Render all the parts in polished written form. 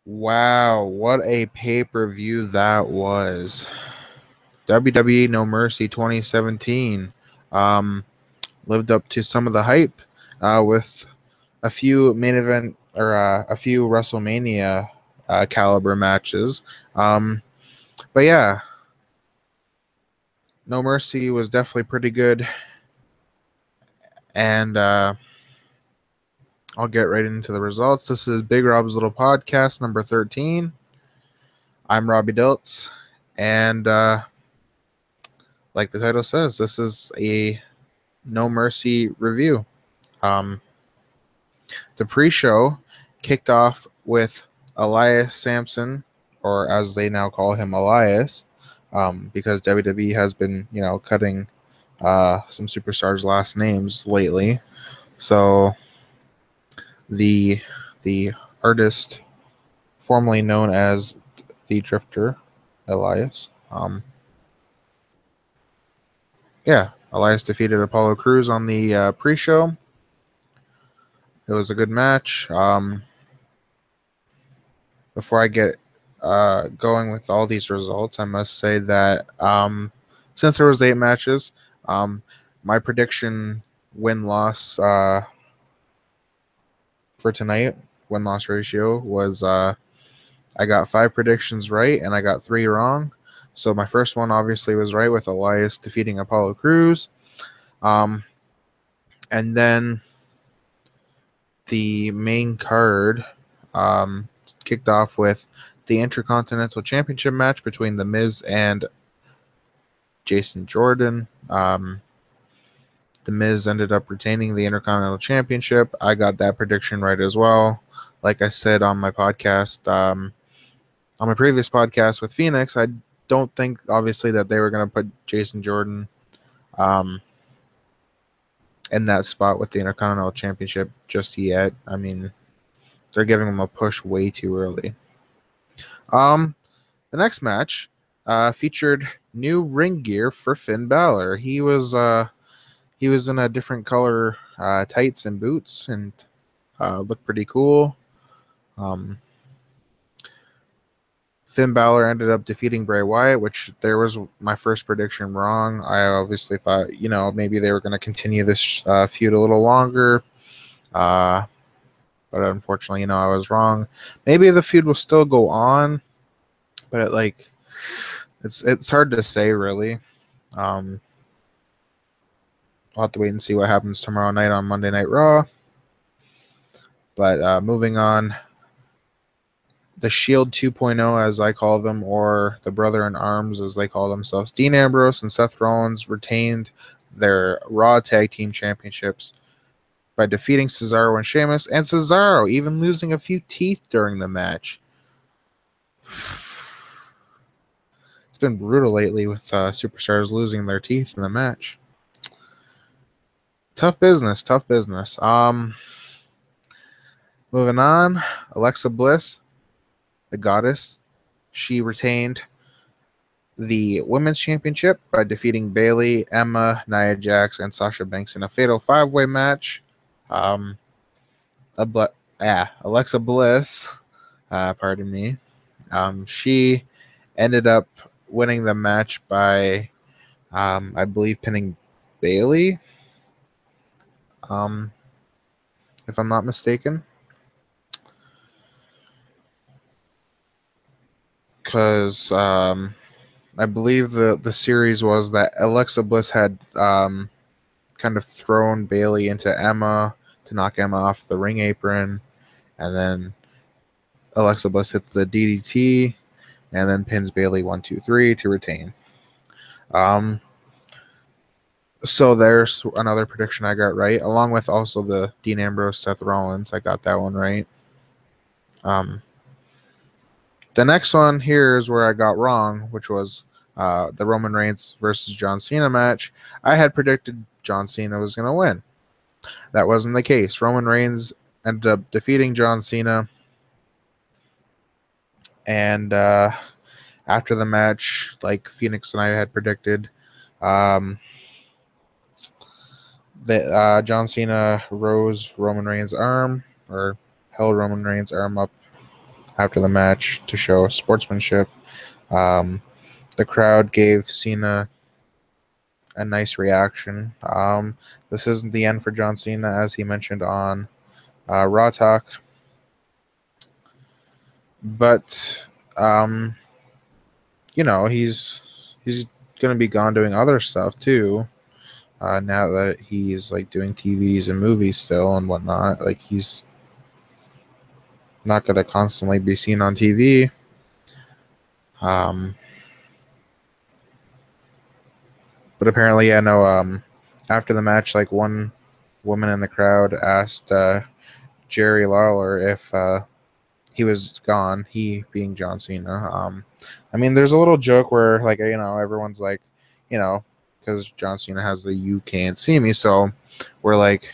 Wow, what a pay-per-view that was. WWE No Mercy 2017 lived up to some of the hype with a few main event or a few WrestleMania caliber matches. But yeah, No Mercy was definitely pretty good. And I'll get right into the results. This is Big Rob's Little Podcast number 13. I'm Robbie Dilts. And like the title says, this is a No Mercy review. The pre-show kicked off with Elias Sampson, or as they now call him, Elias, because WWE has been, cutting some superstars' last names lately. So the artist formerly known as the Drifter, Elias. Elias defeated Apollo Crews on the pre-show. It was a good match. Before I get going with all these results, I must say that since there was 8 matches, my prediction win-loss for tonight, win-loss ratio, was I got 5 predictions right and I got 3 wrong. So my first one obviously was right with Elias defeating Apollo Crews. And then the main card kicked off with the Intercontinental Championship match between The Miz and Jason Jordan. The Miz ended up retaining the Intercontinental Championship. I got that prediction right as well. Like I said on my podcast, on my previous podcast with Phoenix, I don't think, obviously, that they were going to put Jason Jordan in that spot with the Intercontinental Championship just yet. I mean, they're giving him a push way too early. The next match featured new ring gear for Finn Balor. He was in a different color tights and boots and looked pretty cool. Finn Balor ended up defeating Bray Wyatt, which there was my first prediction wrong. I obviously thought, maybe they were going to continue this feud a little longer. But unfortunately, I was wrong. Maybe the feud will still go on, but it's hard to say, really. I'll have to wait and see what happens tomorrow night on Monday Night Raw. But moving on, the Shield 2.0, as I call them, or the Brother in Arms, as they call themselves, Dean Ambrose and Seth Rollins retained their Raw Tag Team Championships by defeating Cesaro and Sheamus, and Cesaro even losing a few teeth during the match. It's been brutal lately with superstars losing their teeth in the match. Tough business. Moving on, Alexa Bliss, the goddess, she retained the Women's Championship by defeating Bayley, Emma, Nia Jax, and Sasha Banks in a fatal 5-way match. Alexa Bliss, pardon me, she ended up winning the match by, I believe, pinning Bayley, if I'm not mistaken. Because I believe the series was that Alexa Bliss had kind of thrown Bayley into Emma to knock Emma off the ring apron, and then Alexa Bliss hits the DDT and then pins Bayley 1, 2, 3 to retain. So there's another prediction I got right, along with also the Dean Ambrose, Seth Rollins. I got that one right. The next one here is where I got wrong, which was the Roman Reigns versus John Cena match. I had predicted John Cena was going to win. That wasn't the case. Roman Reigns ended up defeating John Cena. And after the match, like Phoenix and I had predicted, that John Cena rose Roman Reigns' arm, or held Roman Reigns' arm up after the match to show sportsmanship. The crowd gave Cena a nice reaction. This isn't the end for John Cena, as he mentioned on Raw Talk, but he's gonna be gone doing other stuff too. Now that he's like doing TVs and movies still and whatnot, like he's not gonna constantly be seen on TV. But apparently, yeah, no. After the match, like one woman in the crowd asked Jerry Lawler if he was gone. He being John Cena. I mean, there's a little joke where like everyone's like, because John Cena has the "you can't see me," so we're like,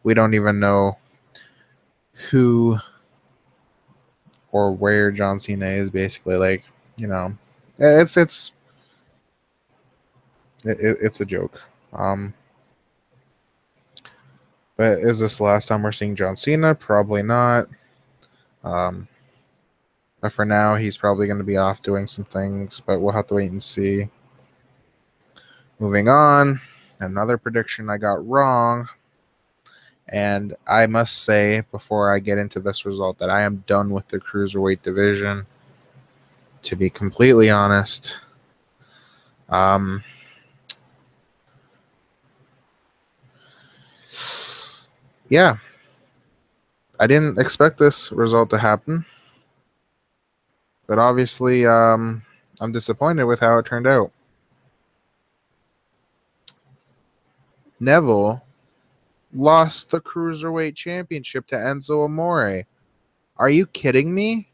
we don't even know who or where John Cena is. Basically, like it's it's a joke. But is this the last time we're seeing John Cena? Probably not. But for now, he's probably going to be off doing some things, but we'll have to wait and see. Moving on, another prediction I got wrong. And I must say, before I get into this result, that I am done with the Cruiserweight division, to be completely honest. Yeah, I didn't expect this result to happen, but obviously, I'm disappointed with how it turned out. Neville lost the Cruiserweight Championship to Enzo Amore. Are you kidding me?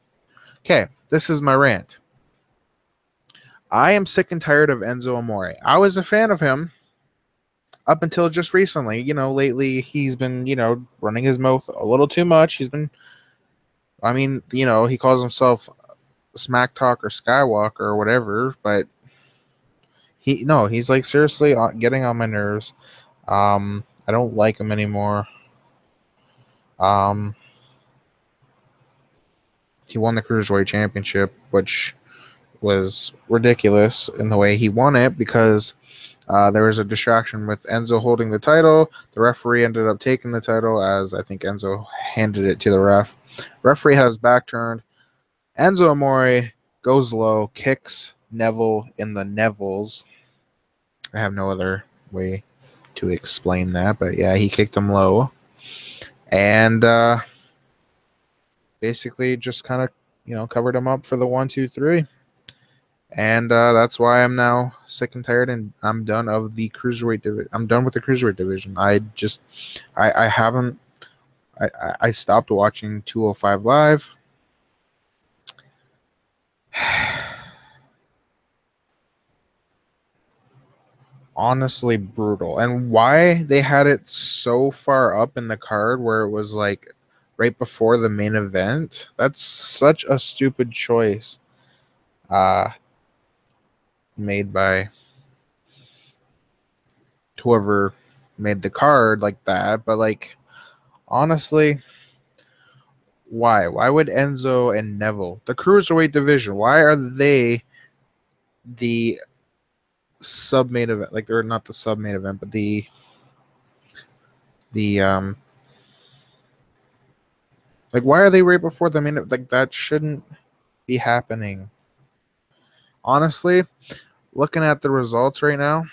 Okay, this is my rant. I am sick and tired of Enzo Amore. I was a fan of him up until just recently. Lately he's been, running his mouth a little too much. He calls himself Smack Talk or Skywalker or whatever, but he's like seriously getting on my nerves. I don't like him anymore. He won the Cruiserweight Championship, which was ridiculous in the way he won it because there was a distraction with Enzo holding the title. The referee ended up taking the title as I think Enzo handed it to the ref. Referee had his back turned. Enzo Amore goes low, kicks Neville in the Neville's. I have no other way to explain that, but yeah, he kicked him low. And basically just kind of, covered him up for the 1-2-3. And that's why I'm now sick and tired, and I'm done of the cruiserweight division. I'm done with the cruiserweight division. I haven't. I stopped watching 205 Live. Honestly, brutal. And why they had it so far up in the card, where it was like right before the main event? That's such a stupid choice. Made by whoever made the card like that, but like honestly, why would Enzo and Neville, the cruiserweight division, why are they the sub main event, like they're not the sub main event, but the like why are they right before the main, like that shouldn't be happening. Honestly, looking at the results right now,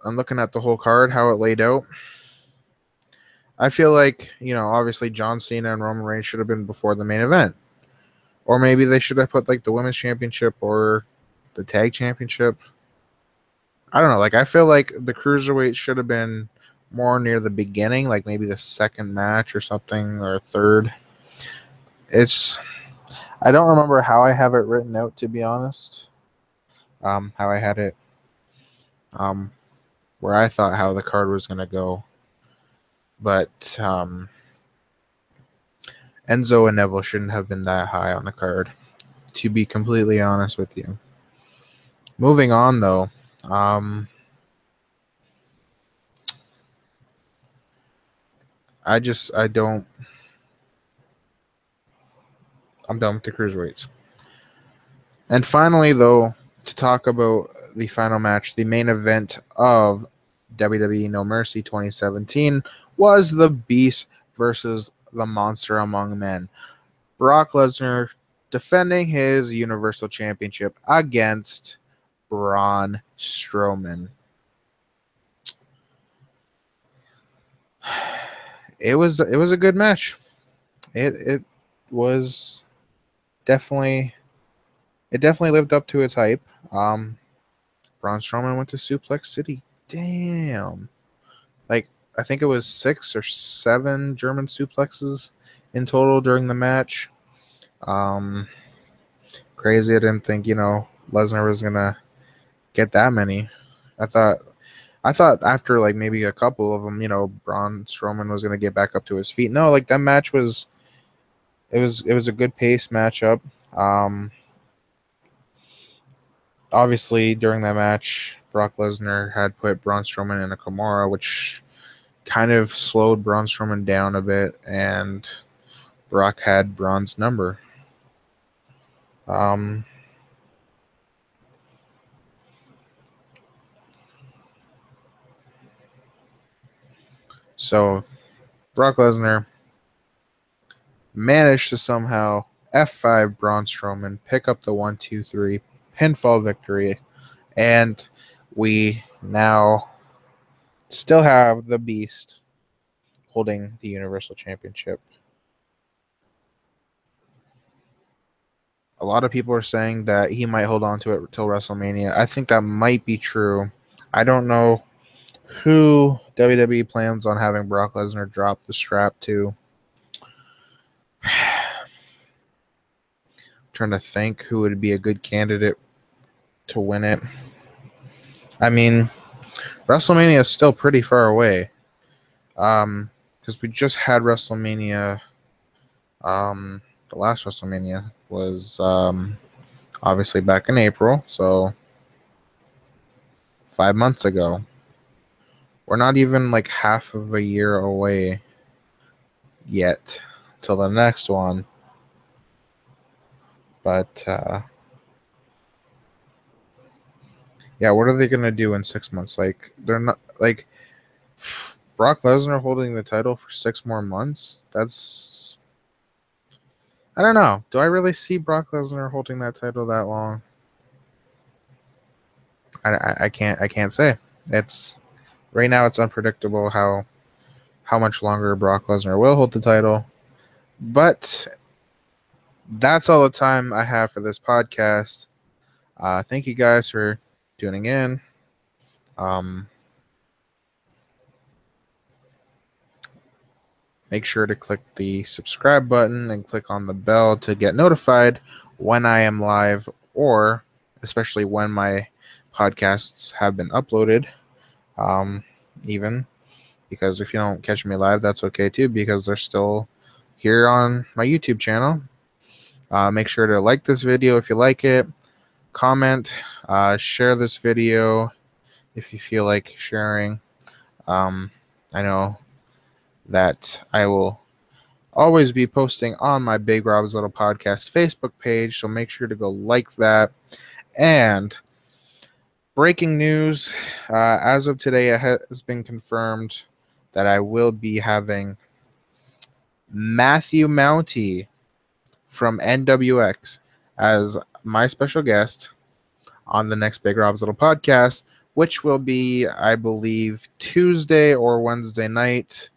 I'm looking at the whole card, how it laid out. I feel like, obviously John Cena and Roman Reigns should have been before the main event. Or maybe they should have put like the women's championship or the tag championship. I don't know. Like I feel like the cruiserweight should have been more near the beginning, like maybe the second match or something, or third. I don't remember how I have it written out, to be honest. How I had it, where I thought how the card was gonna go, but Enzo and Neville shouldn't have been that high on the card, to be completely honest with you. Moving on, though, I don't. I'm done with the cruiserweights. And finally, though, to talk about the final match, the main event of WWE No Mercy 2017 was the Beast versus the Monster Among Men. Brock Lesnar defending his Universal Championship against Braun Strowman. It was a good match. It was definitely lived up to its hype. Braun Strowman went to Suplex City. Damn. Like, I think it was 6 or 7 German suplexes in total during the match. Crazy. I didn't think, Lesnar was gonna get that many. I thought after like maybe a couple of them, Braun Strowman was gonna get back up to his feet. No, like that match was it was a good pace matchup. Obviously during that match, Brock Lesnar had put Braun Strowman in a Kimura, which kind of slowed Braun Strowman down a bit, and Brock had Braun's number. So Brock Lesnar managed to somehow F5 Braun Strowman, pick up the 1-2-3 pinfall victory, and we now still have the Beast holding the Universal Championship. A lot of people are saying that he might hold on to it till WrestleMania. I think that might be true. I don't know who WWE plans on having Brock Lesnar drop the strap to. Trying to think who would be a good candidate to win it. I mean, WrestleMania is still pretty far away. Because we just had WrestleMania. The last WrestleMania was obviously back in April, so 5 months ago. We're not even like half of a year away yet till the next one. But yeah, what are they gonna do in 6 months? Like, they're not like Brock Lesnar holding the title for 6 more months. That's, I don't know. Do I really see Brock Lesnar holding that title that long? I can't say. It's right now it's unpredictable how much longer Brock Lesnar will hold the title. But that's all the time I have for this podcast. Thank you guys for tuning in. Make sure to click the subscribe button and click on the bell to get notified when I am live, or especially when my podcasts have been uploaded. Even because if you don't catch me live, that's okay too, because they're still here on my YouTube channel. Make sure to like this video if you like it, comment, share this video if you feel like sharing. I know that I will always be posting on my Big Rob's Little Podcast Facebook page, so make sure to go like that. And breaking news, as of today, it has been confirmed that I will be having Matthew Mounty from NWX as my special guest on the next Big Rob's Little Podcast, which will be, I believe, Tuesday or Wednesday night.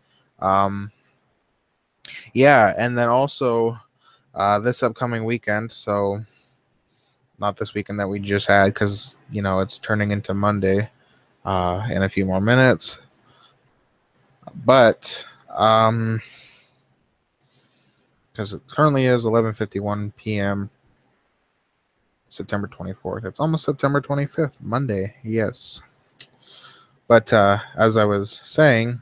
Yeah, and then also this upcoming weekend, so not this weekend that we just had, because, it's turning into Monday in a few more minutes. But because it currently is 11:51 p.m. September 24th. It's almost September 25th, Monday. Yes. But as I was saying,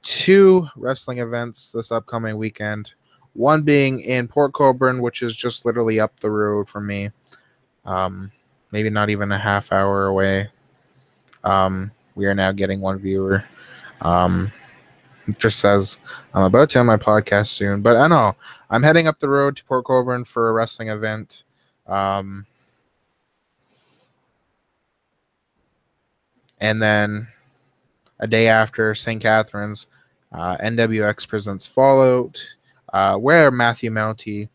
2 wrestling events this upcoming weekend. One being in Port Colborne, which is just literally up the road from me. Maybe not even a half hour away. We are now getting 1 viewer. It just says I'm about to end my podcast soon, but I know I'm heading up the road to Port Colborne for a wrestling event. And then a day after St. Catharines, NWX presents Fallout, where Matthew Mounty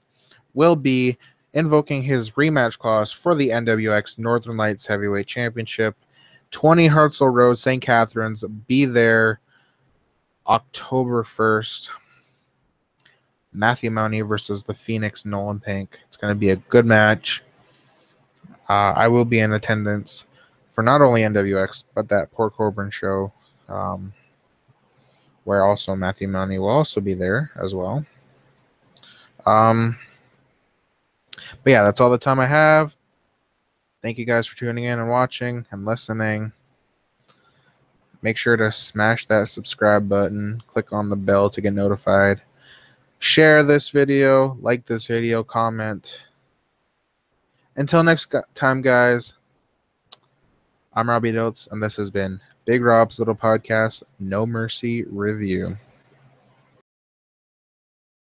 will be invoking his rematch clause for the NWX Northern Lights Heavyweight Championship. 20 Hartzell Road, St. Catharines. Be there October 1st. Matthew Mounty versus the Phoenix Nolan Pink. It's going to be a good match. I will be in attendance for not only NWX, but that Port Colborne show, where also Matthew Mounty will also be there as well. But yeah, that's all the time I have. Thank you guys for tuning in and watching and listening. Make sure to smash that subscribe button. Click on the bell to get notified. Share this video, like this video, comment. Until next time, guys, I'm Robbie Dilts, and this has been Big Rob's Little Podcast, No Mercy Review.